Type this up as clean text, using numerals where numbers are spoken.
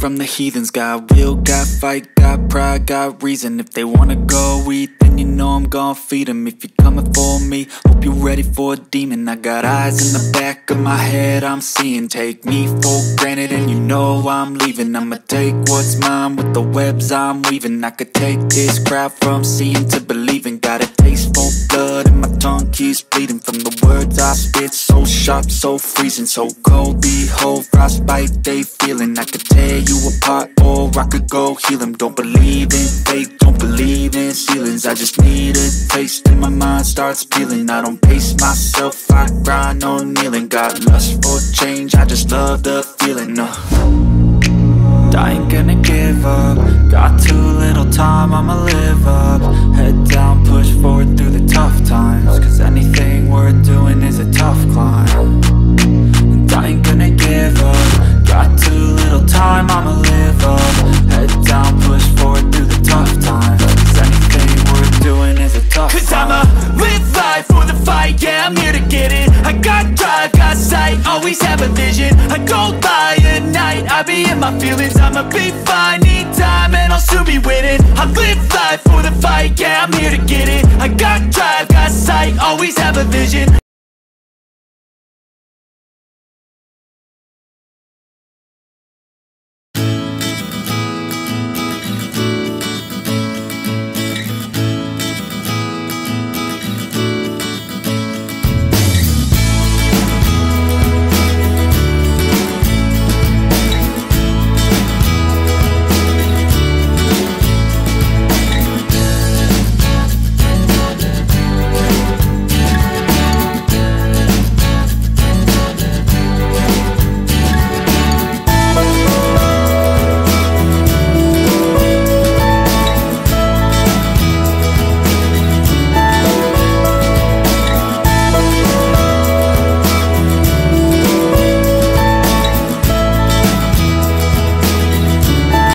from the heathens. Got will, got fight, got pride, got reason. If they wanna go eat, then you know I'm gon' feed them. If you're coming for me, hope you're ready for a demon. I got eyes in the back of my head, I'm seeing. Take me for granted and you know I'm leaving. I'ma take what's mine with the webs I'm weaving. I could take this crowd from seeing to believing. Got a taste for blood and my tongue keeps bleeding from the words I spit. So sharp, so freezing, so cold. Behold, frostbite they feeling. I could tear you apart or I could go heal them. Don't believe in fate, don't believe in ceilings. I just need a taste and my mind starts peeling. I don't pace myself, I grind on kneeling. Got lust for change, I just love the feeling. I ain't gonna give up. Got too little time, I'ma live up. Head down, push forward through the tough times. Cause anything worth doing is a tough climb. And I ain't gonna give up. Got too little time, I'ma live up. Head down, push forward through the tough times. Cause anything worth doing is a tough climb. Cause I'ma live life for the fight, yeah, I'm here to get it. I got drive, got sight, always have a vision. I go by at night, I be in my feelings. I'ma be fine, need time and I'll soon be winning. I live life for the fight, yeah, I'm here to get it. I got drive, got sight, always have a vision.